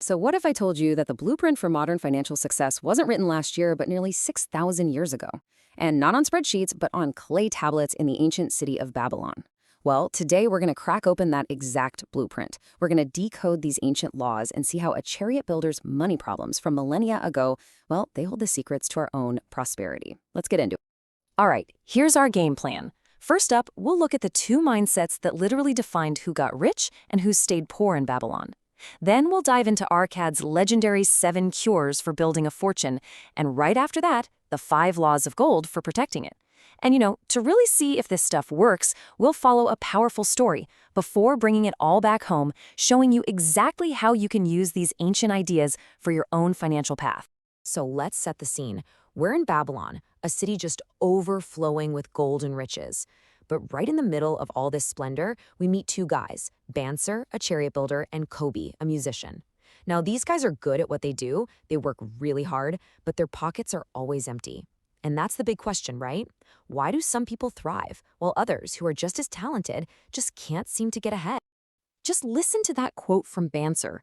So what if I told you that the blueprint for modern financial success wasn't written last year, but nearly 6,000 years ago? And not on spreadsheets, but on clay tablets in the ancient city of Babylon. Well, today we're going to crack open that exact blueprint. We're going to decode these ancient laws and see how a chariot builder's money problems from millennia ago, well, they hold the secrets to our own prosperity. Let's get into it. All right, here's our game plan. First up, we'll look at the two mindsets that literally defined who got rich and who stayed poor in Babylon. Then we'll dive into Arkad's legendary 7 cures for building a fortune, and right after that, the 5 laws of gold for protecting it. And to really see if this stuff works, we'll follow a powerful story before bringing it all back home, showing you exactly how you can use these ancient ideas for your own financial path. So let's set the scene. We're in Babylon, a city just overflowing with gold and riches. But right in the middle of all this splendor, we meet 2 guys, Bansir, a chariot builder, and Kobe, a musician. Now, these guys are good at what they do. They work really hard, but their pockets are always empty. And that's the big question, right? Why do some people thrive, while others, who are just as talented, just can't seem to get ahead? Just listen to that quote from Bansir.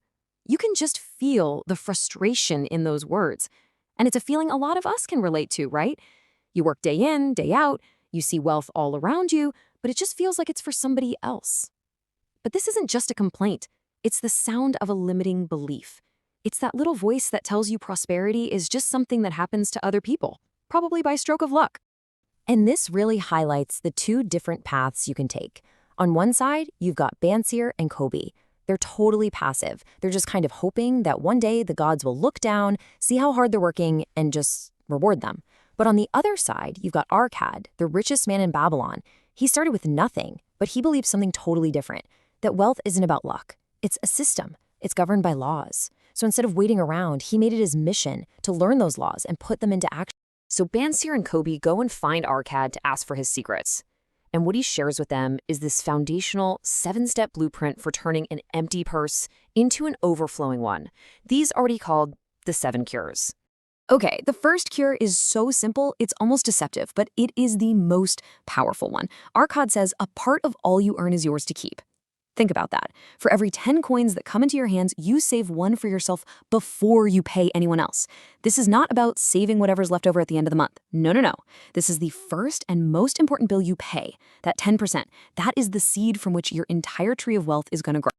You can just feel the frustration in those words. And it's a feeling a lot of us can relate to, right? You work day in, day out, you see wealth all around you, but it just feels like it's for somebody else. But this isn't just a complaint. It's the sound of a limiting belief. It's that little voice that tells you prosperity is just something that happens to other people, probably by stroke of luck. And this really highlights the 2 different paths you can take. On one side, you've got Bansir and Kobe. They're totally passive. They're just kind of hoping that one day the gods will look down, see how hard they're working, and just reward them. But on the other side, you've got Arkad, the richest man in Babylon. He started with nothing, but he believes something totally different, that wealth isn't about luck. It's a system. It's governed by laws. So instead of waiting around, he made it his mission to learn those laws and put them into action. So Bansir and Kobe go and find Arkad to ask for his secrets. And what he shares with them is this foundational 7-step blueprint for turning an empty purse into an overflowing one. These already called the 7 cures. Okay, the first cure is so simple, it's almost deceptive, but it is the most powerful one. Arkad says a part of all you earn is yours to keep. Think about that. For every 10 coins that come into your hands, you save 1 for yourself before you pay anyone else. This is not about saving whatever's left over at the end of the month. No, no, no. This is the first and most important bill you pay, that 10%. That is the seed from which your entire tree of wealth is going to grow.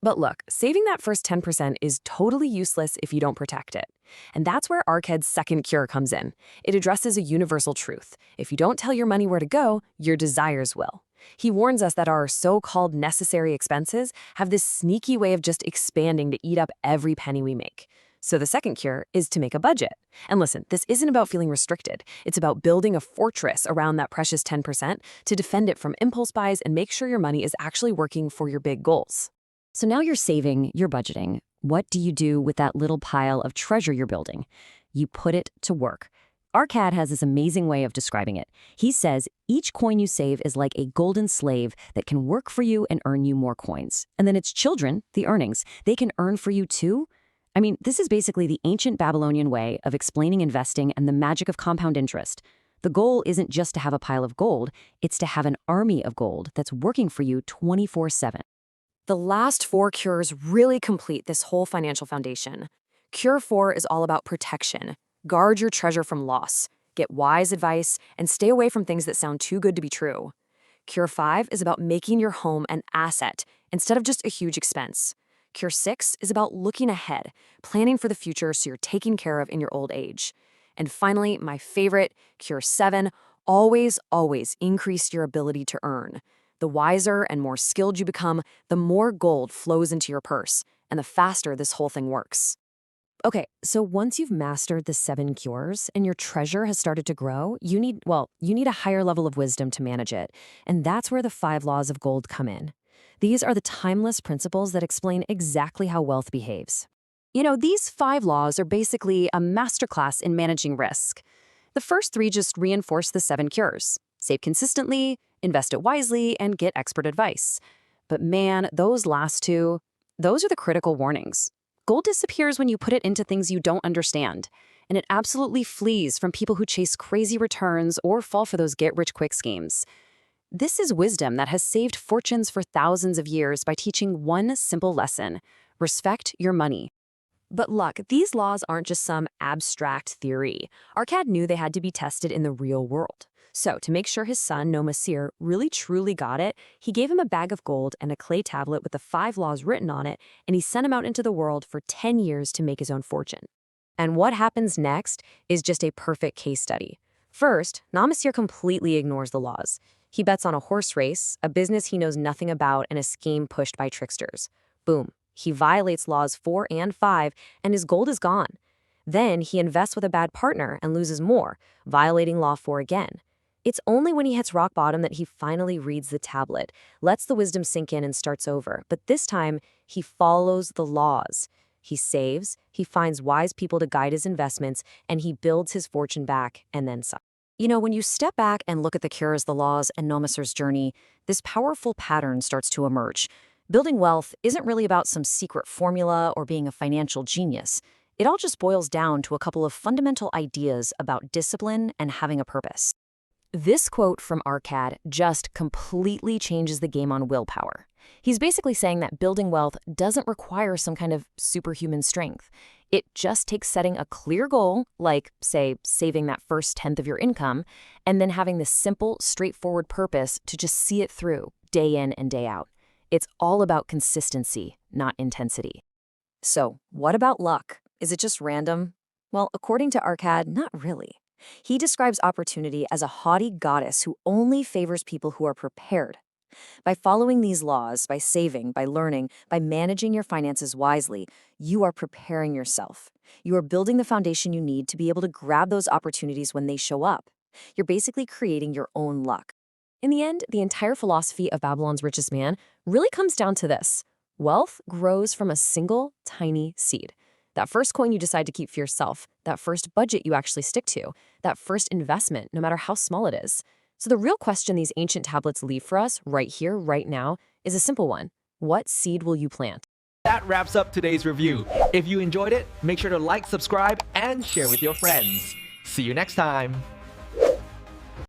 But look, saving that first 10% is totally useless if you don't protect it. And that's where Arkad's second cure comes in. It addresses a universal truth. If you don't tell your money where to go, your desires will. He warns us that our so-called necessary expenses have this sneaky way of just expanding to eat up every penny we make. So the second cure is to make a budget. And listen, this isn't about feeling restricted. It's about building a fortress around that precious 10% to defend it from impulse buys and make sure your money is actually working for your big goals. So now you're saving, you're budgeting. What do you do with that little pile of treasure you're building? You put it to work. Arkad has this amazing way of describing it. He says each coin you save is like a golden slave that can work for you and earn you more coins. And then its children, the earnings, they can earn for you too. I mean, this is basically the ancient Babylonian way of explaining investing and the magic of compound interest. The goal isn't just to have a pile of gold, it's to have an army of gold that's working for you 24/7. The last 4 cures really complete this whole financial foundation. Cure 4 is all about protection. Guard your treasure from loss. Get wise advice and stay away from things that sound too good to be true. Cure 5 is about making your home an asset instead of just a huge expense. Cure 6 is about looking ahead, planning for the future so you're taken care of in your old age. And finally, my favorite, Cure 7, always increase your ability to earn. The wiser and more skilled you become, the more gold flows into your purse, and the faster this whole thing works. Okay, so once you've mastered the 7 cures and your treasure has started to grow, you need a higher level of wisdom to manage it. And that's where the 5 laws of gold come in. These are the timeless principles that explain exactly how wealth behaves. These 5 laws are basically a masterclass in managing risk. The first 3 just reinforce the 7 cures. Save consistently, invest it wisely, and get expert advice. But man, those last 2, those are the critical warnings. Gold disappears when you put it into things you don't understand, and it absolutely flees from people who chase crazy returns or fall for those get-rich-quick schemes. This is wisdom that has saved fortunes for thousands of years by teaching one simple lesson: respect your money. But look, these laws aren't just some abstract theory. Arkad knew they had to be tested in the real world. So, to make sure his son, Nomasir, really truly got it, he gave him a bag of gold and a clay tablet with the 5 laws written on it, and he sent him out into the world for 10 years to make his own fortune. And what happens next is just a perfect case study. First, Nomasir completely ignores the laws. He bets on a horse race, a business he knows nothing about, and a scheme pushed by tricksters. Boom. He violates laws 4 and 5, and his gold is gone. Then he invests with a bad partner and loses more, violating law 4 again. It's only when he hits rock bottom that he finally reads the tablet, lets the wisdom sink in and starts over. But this time, he follows the laws. He saves, he finds wise people to guide his investments, and he builds his fortune back and then some. You know, when you step back and look at the cures, the laws, and Nomasir's journey, this powerful pattern starts to emerge. Building wealth isn't really about some secret formula or being a financial genius. It all just boils down to a couple of fundamental ideas about discipline and having a purpose. This quote from Arkad just completely changes the game on willpower. He's basically saying that building wealth doesn't require some kind of superhuman strength. It just takes setting a clear goal, like, say, saving that first 10th of your income, and then having this simple, straightforward purpose to just see it through, day in and day out. It's all about consistency, not intensity. So, what about luck? Is it just random? Well, according to Arkad, not really. He describes opportunity as a haughty goddess who only favors people who are prepared. By following these laws, by saving, by learning, by managing your finances wisely, you are preparing yourself. You are building the foundation you need to be able to grab those opportunities when they show up. You're basically creating your own luck. In the end, the entire philosophy of Babylon's Richest Man really comes down to this. Wealth grows from a single, tiny seed. That first coin you decide to keep for yourself, that first budget you actually stick to, that first investment, no matter how small it is. So the real question these ancient tablets leave for us, right here, right now, is a simple one. What seed will you plant? That wraps up today's review. If you enjoyed it, make sure to like, subscribe, and share with your friends. See you next time.